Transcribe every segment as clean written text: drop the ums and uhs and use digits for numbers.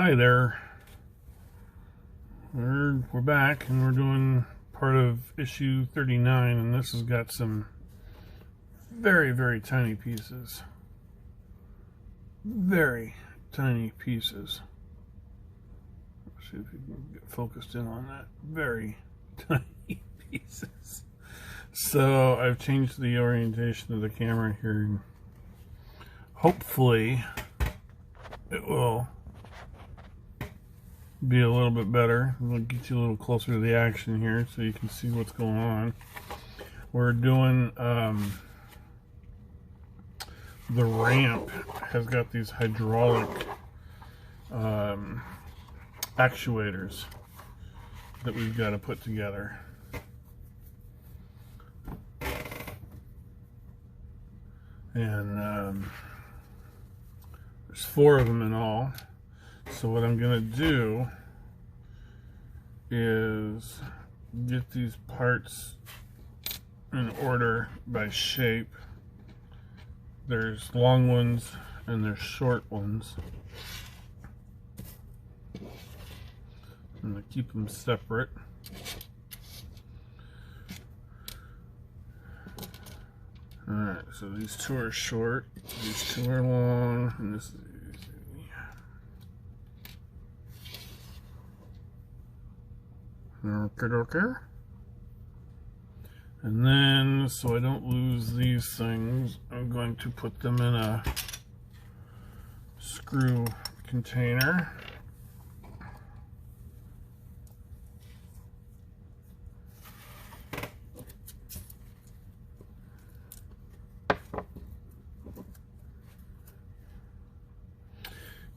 Hi there. We're back and we're doing part of issue 39, and this has got some very, very tiny pieces. Very tiny pieces. Let's see if you can get focused in on that. Very tiny pieces. So I've changed the orientation of the camera here. Hopefully it will be a little bit better. We'll get you a little closer to the action here so you can see what's going on. We're doing the ramp has got these hydraulic actuators that we've got to put together. And there's 4 of them in all. So what I'm going to do is get these parts in order by shape. There's long ones and there's short ones. I'm going to keep them separate. Alright, so these 2 are short, these 2 are long, and this is easy. Okay. And then, so I don't lose these things, I'm going to put them in a screw container.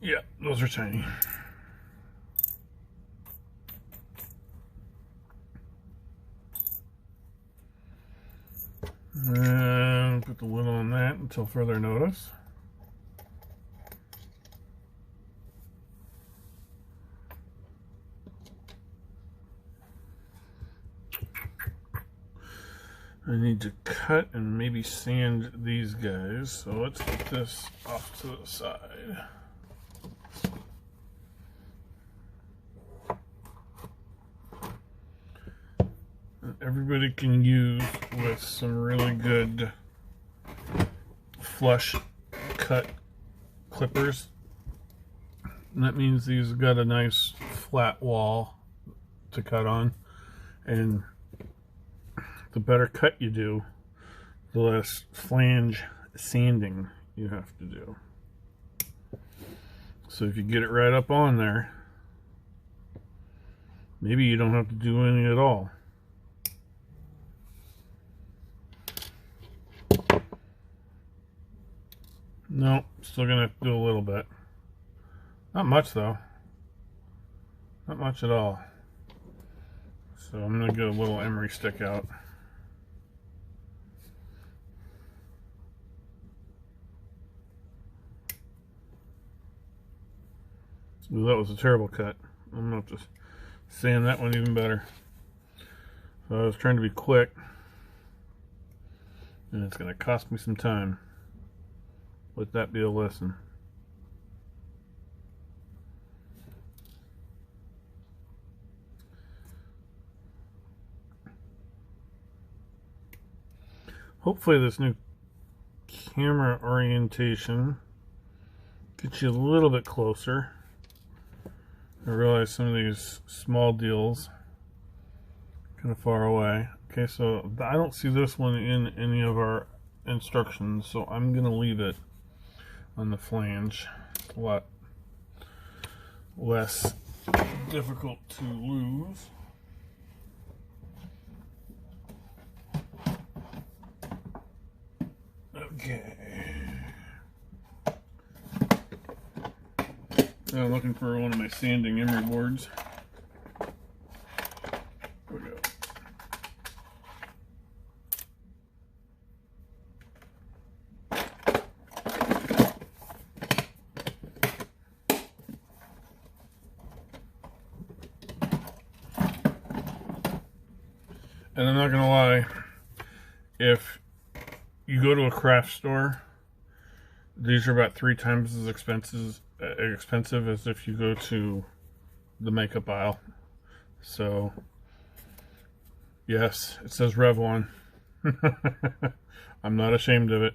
Yeah, those are tiny. And put the lid on that until further notice. I need to cut and maybe sand these guys, so let's get this off to the side. Everybody can use with some really good flush cut clippers. And that means these have got a nice flat wall to cut on, and the better cut you do, the less flange sanding you have to do. So if you get it right up on there, maybe you don't have to do any at all. No, still gonna have to do a little bit. Not much though. Not much at all. So I'm gonna get a little emery stick out. Ooh, that was a terrible cut. I'm gonna have to sand that one even better. So I was trying to be quick, and it's gonna cost me some time. Let that be a lesson. Hopefully this new camera orientation gets you a little bit closer. I realize some of these small deals kind of far away. Okay, so I don't see this one in any of our instructions, so I'm going to leave it on the flange. It's a lot less difficult to lose. Okay. Now I'm looking for one of my sanding emery boards. There we go. And I'm not gonna lie, if you go to a craft store, these are about 3 times as expensive expensive as if you go to the makeup aisle. So yes, it says Revlon. I'm not ashamed of it.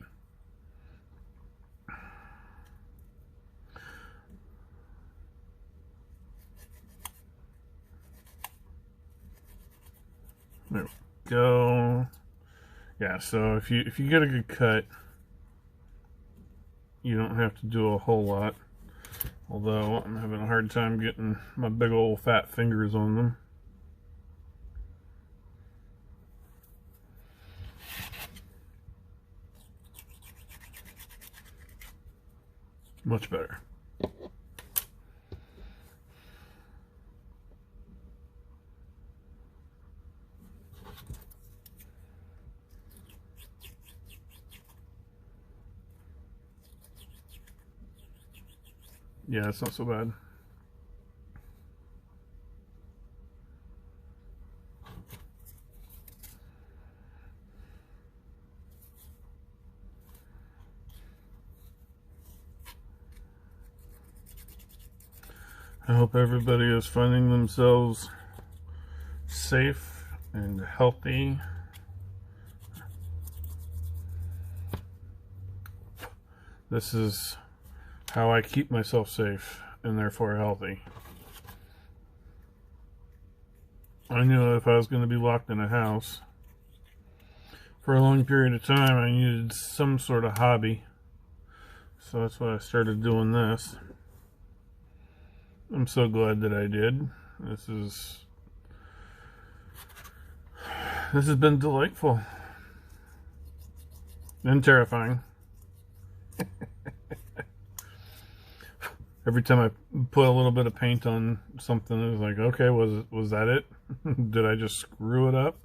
There we go. Yeah, so if you get a good cut, you don't have to do a whole lot. Although I'm having a hard time getting my big old fat fingers on them. Much better. Yeah, it's not so bad. I hope everybody is finding themselves safe and healthy. This is how I keep myself safe and therefore healthy. I knew if I was going to be locked in a house for a long period of time, I needed some sort of hobby. So that's why I started doing this. I'm so glad that I did. This has been delightful and terrifying. Every time I put a little bit of paint on something, it was like, okay, was that it? Did I just screw it up?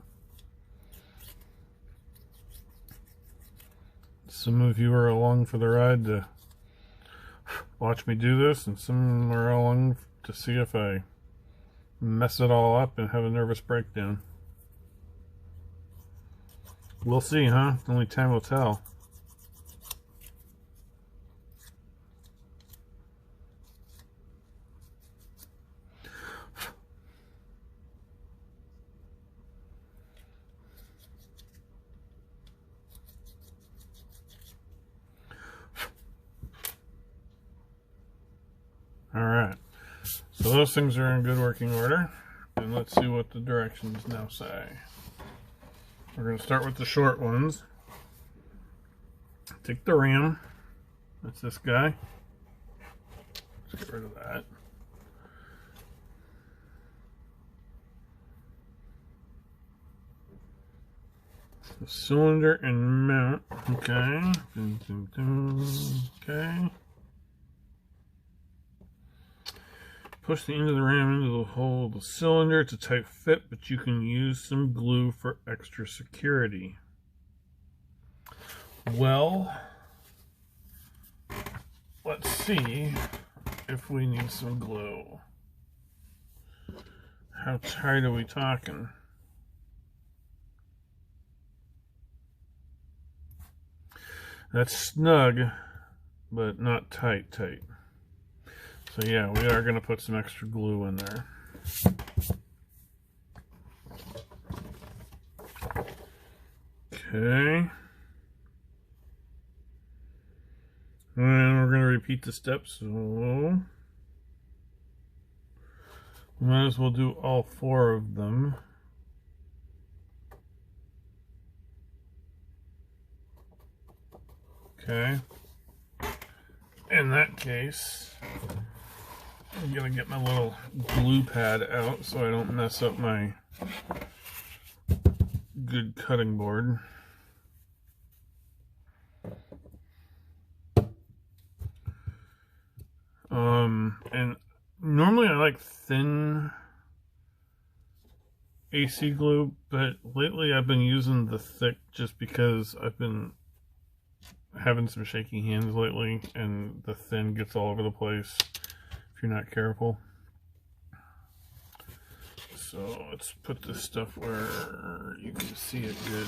Some of you are along for the ride to watch me do this, and some are along to see if I mess it all up and have a nervous breakdown. We'll see, huh? Only time will tell. Alright, so those things are in good working order, and let's see what the directions now say. We're going to start with the short ones. Take the RAM, that's this guy. Let's get rid of that. The cylinder and mount, okay. Okay. Push the end of the RAM into the hole of the cylinder. It's a tight fit, but you can use some glue for extra security. Well, let's see if we need some glue. How tight are we talking? That's snug, but not tight. So yeah, we are going to put some extra glue in there. Okay. And we're going to repeat the steps. So we might as well do all 4 of them. Okay. In that case, I'm gonna get my little glue pad out so I don't mess up my good cutting board. And normally I like thin AC glue, but lately I've been using the thick just because I've been having some shaky hands lately, and the thin gets all over the place if you're not careful. So let's put this stuff where you can see it good.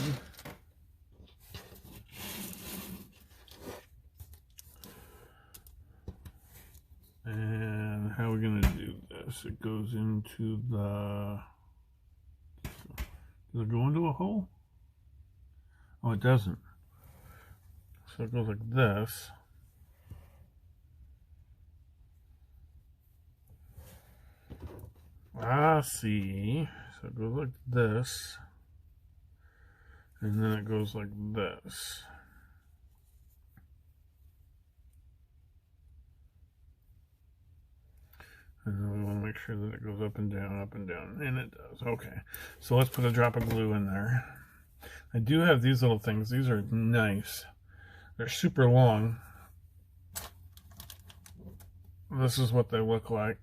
how are we going to do this? It goes into the... Does it go into a hole? Oh, it doesn't. So it goes like this. I see. So it goes like this. And then it goes like this. And then we want to make sure that it goes up and down, and it does. Okay, so let's put a drop of glue in there. I do have these little things. These are nice. They're super long. This is what they look like,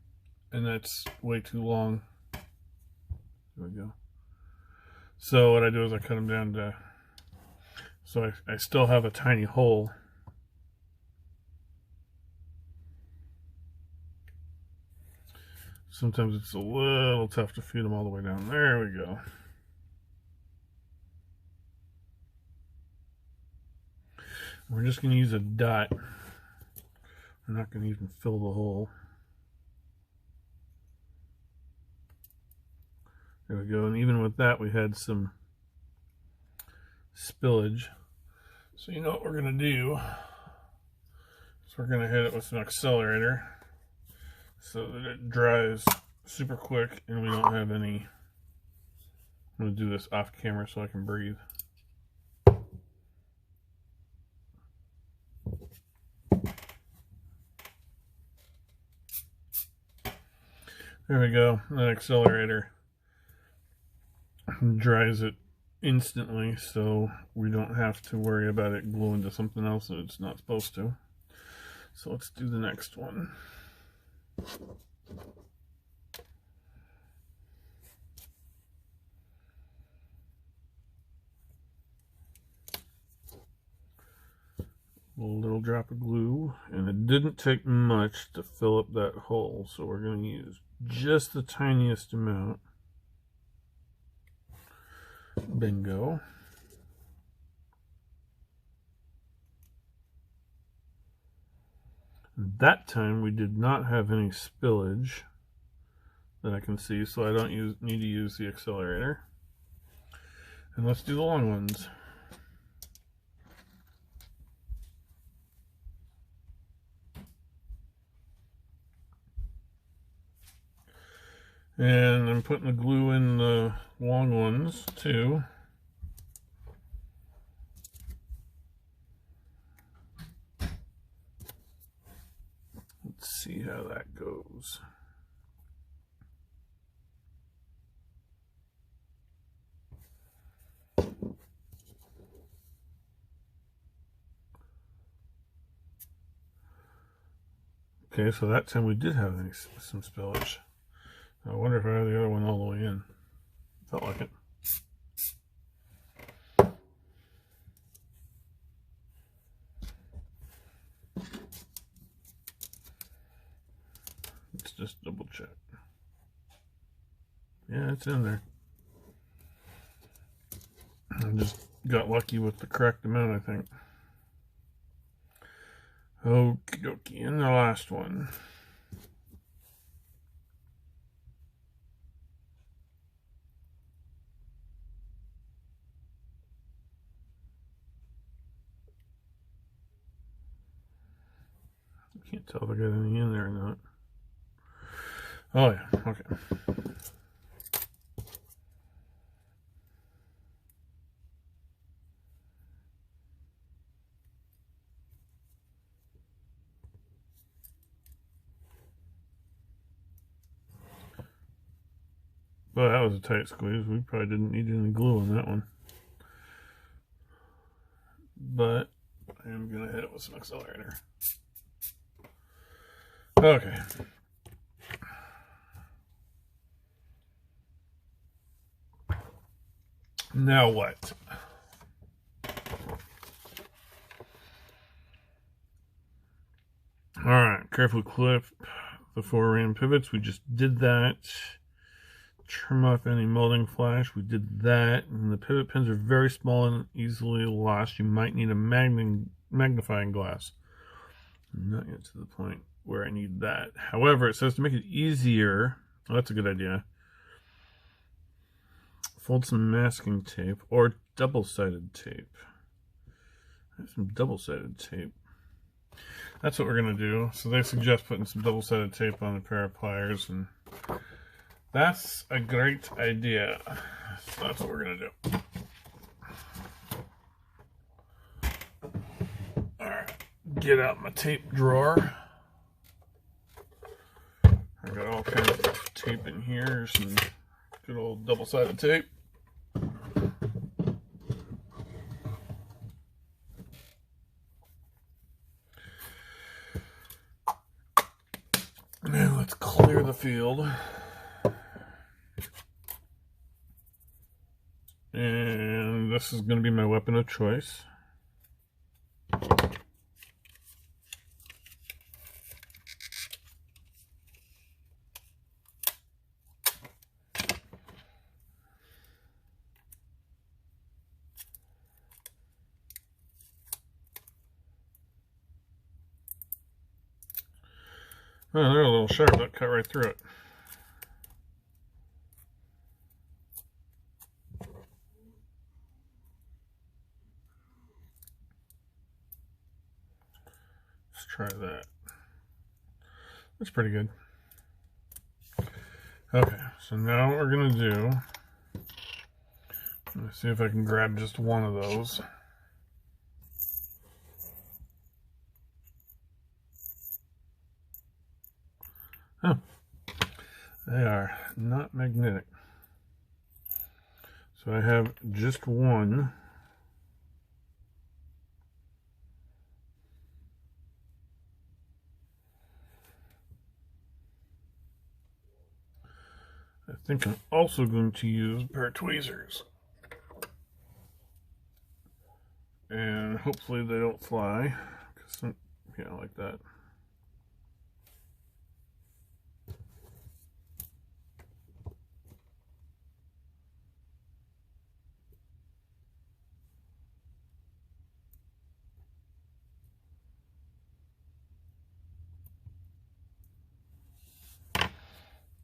and that's way too long. There we go. So what I do is I cut them down to, so I still have a tiny hole. Sometimes it's a little tough to feed them all the way down. There we go. We're just going to use a dot. We're not going to even fill the hole. There we go. And even with that, we had some spillage. So you know what we're going to do? So we're going to hit it with an accelerator so that it dries super quick and we don't have any. I'm going to do this off camera so I can breathe. There we go. That accelerator dries it instantly, so we don't have to worry about it gluing to something else that it's not supposed to. So let's do the next one. A little drop of glue, and it didn't take much to fill up that hole, so we're going to use just the tiniest amount. Bingo. That time we did not have any spillage that I can see, so I don't need to use the accelerator. And let's do the long ones. And I'm putting the glue in the long ones too. Let's see how that goes. Okay, so that time we did have some spillage. I wonder if I have the other one all the way in. Felt like it. Let's just double check. Yeah, it's in there. I just got lucky with the correct amount, I think. Okie dokie, and the last one. Can't tell if I got anything in there or not. Oh yeah, okay. Well, that was a tight squeeze. We probably didn't need any glue on that one. But I am going to hit it with some accelerator. Okay. Now what? Alright, carefully clip the 4 ram pivots. We just did that. Trim off any molding flash. We did that. And the pivot pins are very small and easily lost. You might need a magnifying glass. Not yet to the point where I need that. However, it says to make it easier, well, that's a good idea. Fold some masking tape or double-sided tape. I have some double-sided tape. That's what we're going to do. So they suggest putting some double-sided tape on a pair of pliers, and that's a great idea. So that's what we're going to do. Alright, get out my tape drawer. I got all kinds of tape in here, some good old double-sided tape. Now let's clear the field. And this is going to be my weapon of choice. Oh, they're a little sharp. That cut right through it. Let's try that. That's pretty good. Okay, so now what we're going to do, let's see if I can grab just one of those. Oh, they are not magnetic. So I have just one. I think I'm also going to use a pair of tweezers. And hopefully they don't fly. Yeah, like that.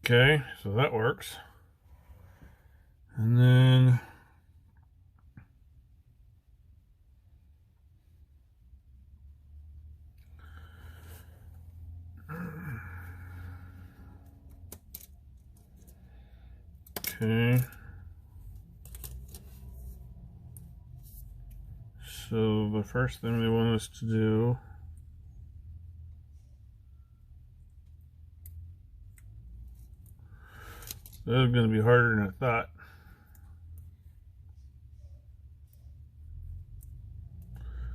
Okay, so that works. And then okay. So the first thing they want us to do this is going to be harder than I thought.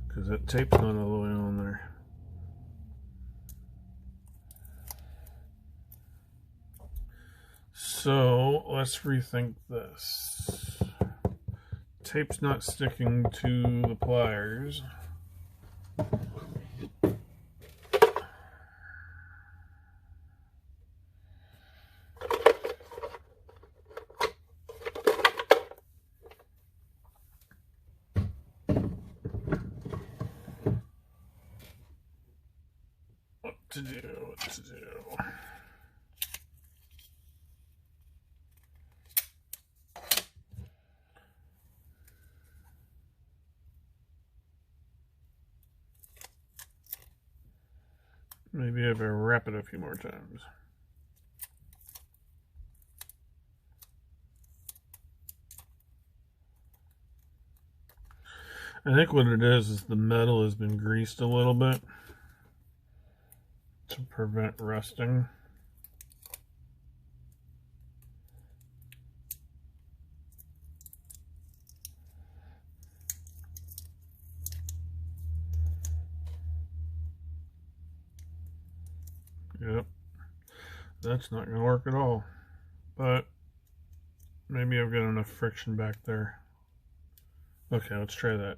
Because that tape's not all the way on there. So let's rethink this. Tape's not sticking to the pliers. What to do? Maybe I better wrap it a few more times. I think what it is the metal has been greased a little bit to prevent rusting. Yep, that's not going to work at all, but maybe I've got enough friction back there. Okay, let's try that.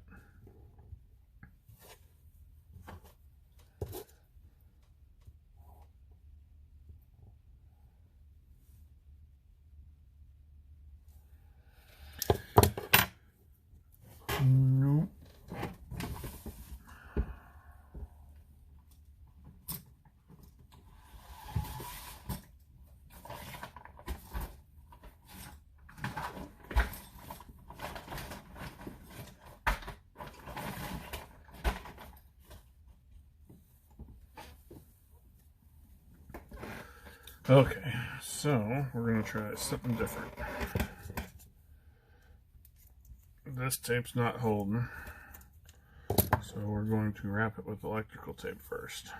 Nope. Okay, so we're going to try something different. This tape's not holding, so we're going to wrap it with electrical tape first.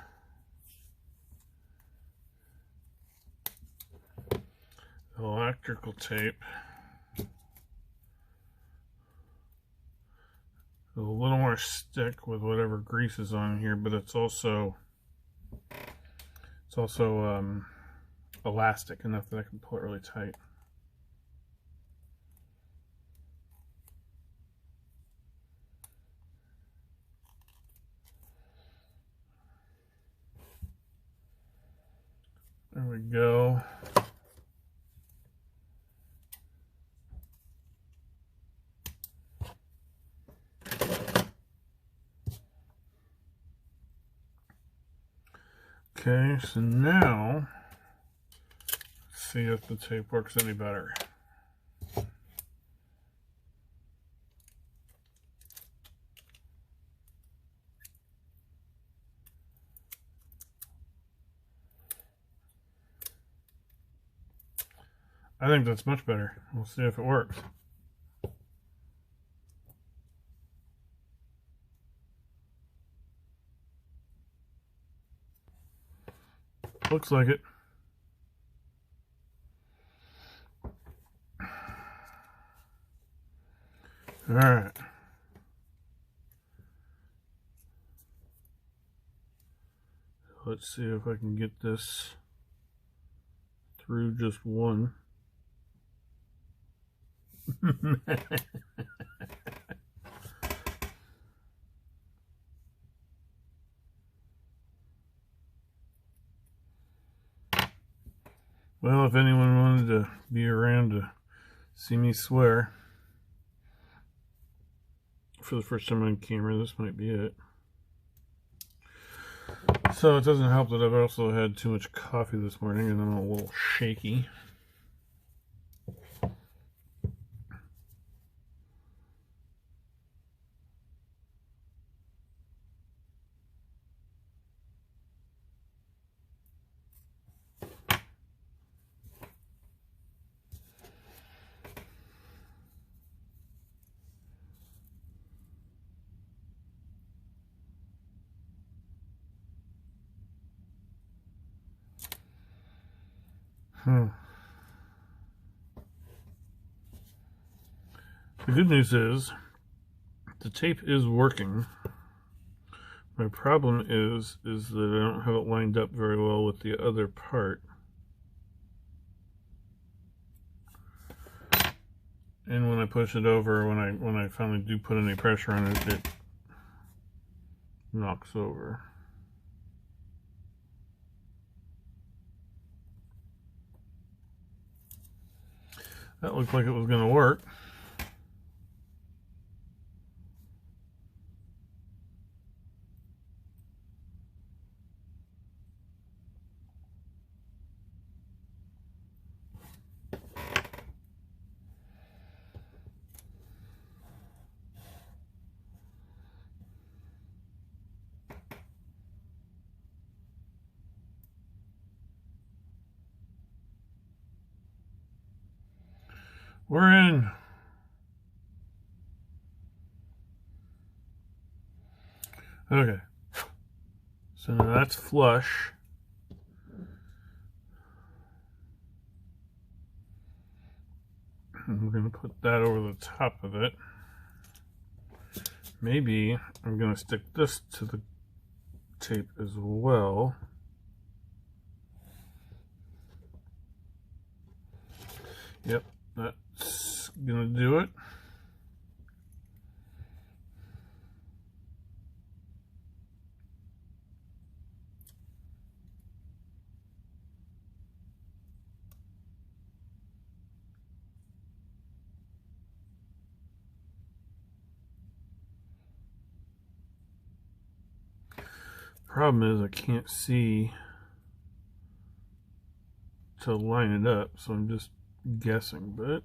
Electrical tape is a little more stick with whatever grease is on here, but it's also elastic enough that I can pull it really tight. There we go. Okay, so now let's see if the tape works any better. I think that's much better. We'll see if it works. Looks like it. All right. Let's see if I can get this through just one. Well, if anyone wanted to be around to see me swear for the first time on camera, this might be it. So it doesn't help that I've also had too much coffee this morning and I'm a little shaky. The good news is the tape is working. My problem is that I don't have it lined up very well with the other part. And when I push it over, when I finally do put any pressure on it, it knocks over. That looked like it was going to work. We're in. Okay. So now that's flush. And we're going to put that over the top of it. Maybe I'm going to stick this to the tape as well. Yep, that's going to do it. Problem is I can't see to line it up, so I'm just guessing, but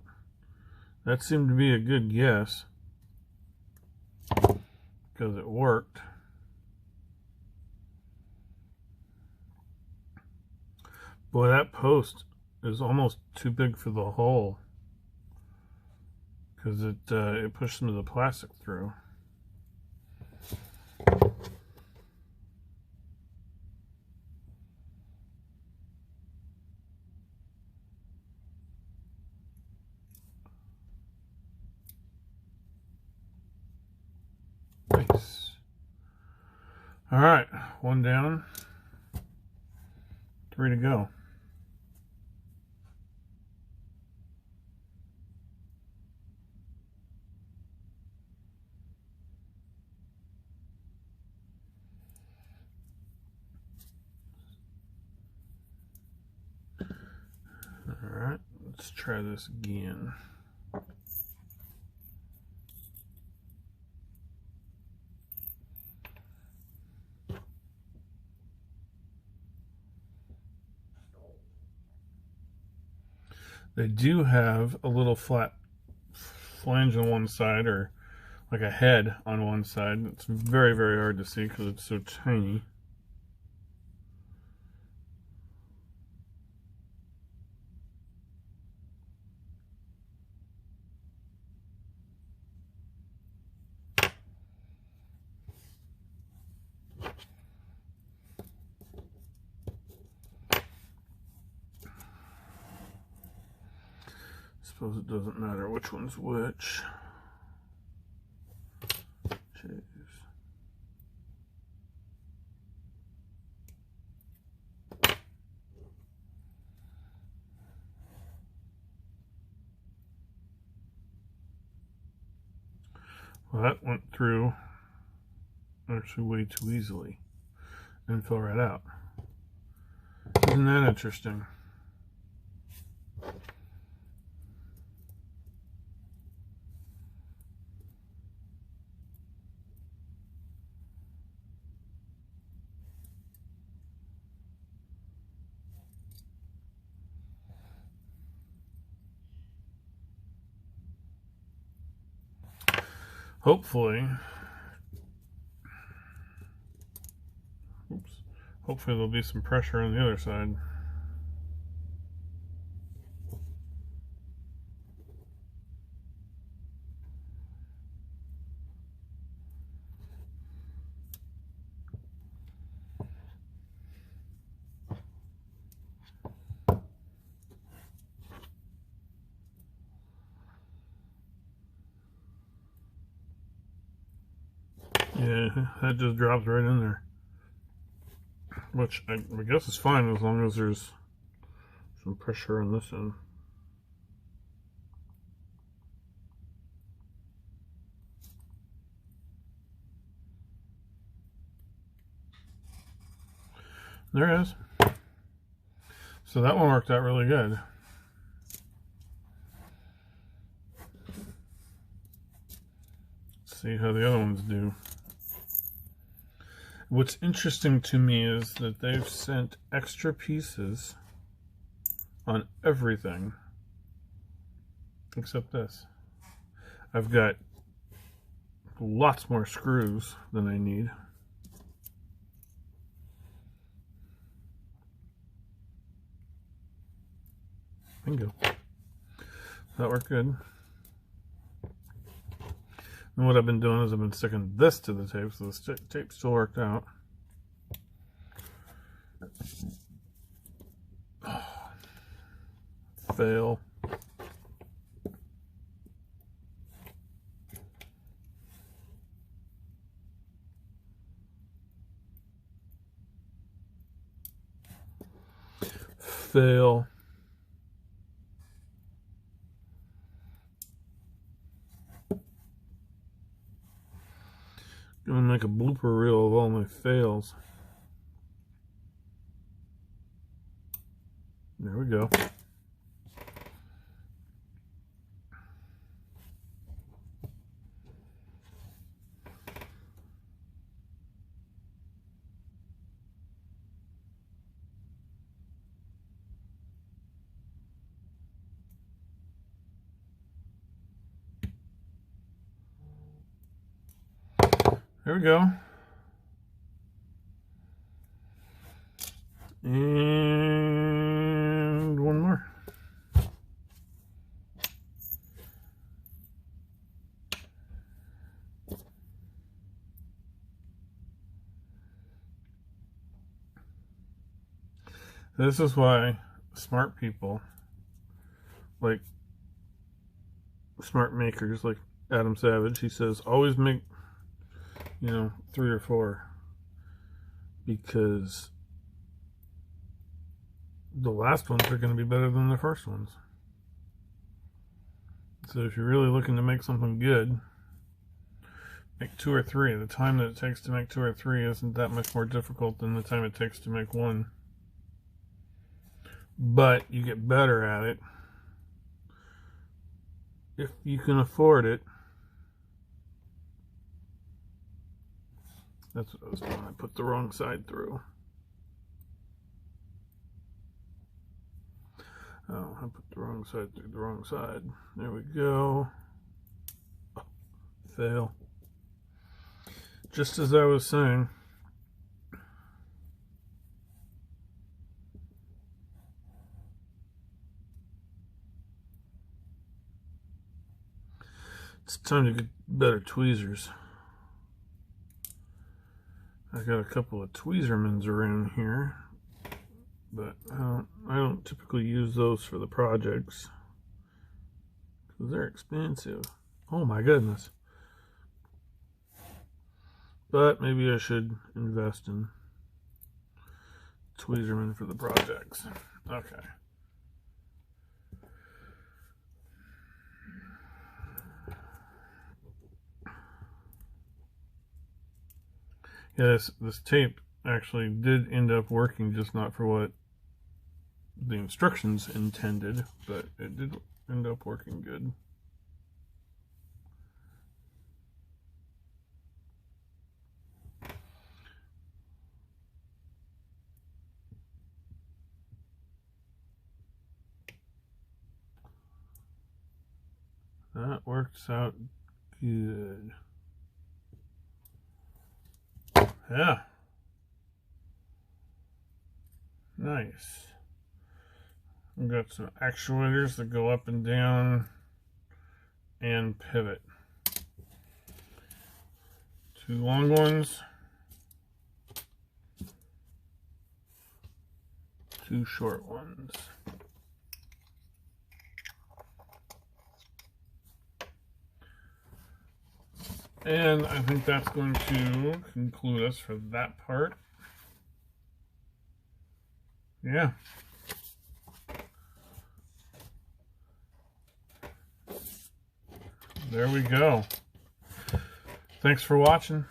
that seemed to be a good guess because it worked. Boy, that post is almost too big for the hole because it pushed some of the plastic through. Nice. All right, one down, 3 to go. All right, let's try this again. They do have a little flat flange on one side, or like a head on one side. It's very, very hard to see because it's so tiny. Suppose it doesn't matter which one's which. Jeez. Well, that went through actually way too easily and fell right out. Isn't that interesting? Hopefully, hopefully there'll be some pressure on the other side. Yeah, that just drops right in there. Which I guess is fine as long as there's some pressure on this end. There it is. So that one worked out really good. Let's see how the other ones do. What's interesting to me is that they've sent extra pieces on everything except this. I've got lots more screws than I need. Bingo. That worked good. And what I've been doing is I've been sticking this to the tape, so the tape still worked out. Oh, fail. Fail. I'm gonna make a blooper reel of all my fails. There we go. There we go. And This is why smart people, like smart makers like Adam Savage, he says always make, 3 or 4, because the last ones are going to be better than the first ones. So if you're really looking to make something good, make 2 or 3. The time that it takes to make 2 or 3 isn't that much more difficult than the time it takes to make 1. But you get better at it if you can afford it. That's what I was doing. I put the wrong side through. Oh, I put the wrong side through the wrong side. There we go. Oh, fail. Just as I was saying. It's time to get better tweezers. I got a couple of Tweezermans around here, but I don't typically use those for the projects because they're expensive. Oh my goodness. But maybe I should invest in Tweezerman for the projects. Okay. Yeah, this tape actually did end up working, just not for what the instructions intended, but it did end up working good. That works out good. Yeah. Nice. We've got some actuators that go up and down and pivot. 2 long ones. 2 short ones. And I think that's going to conclude us for that part. Yeah. There we go. Thanks for watching.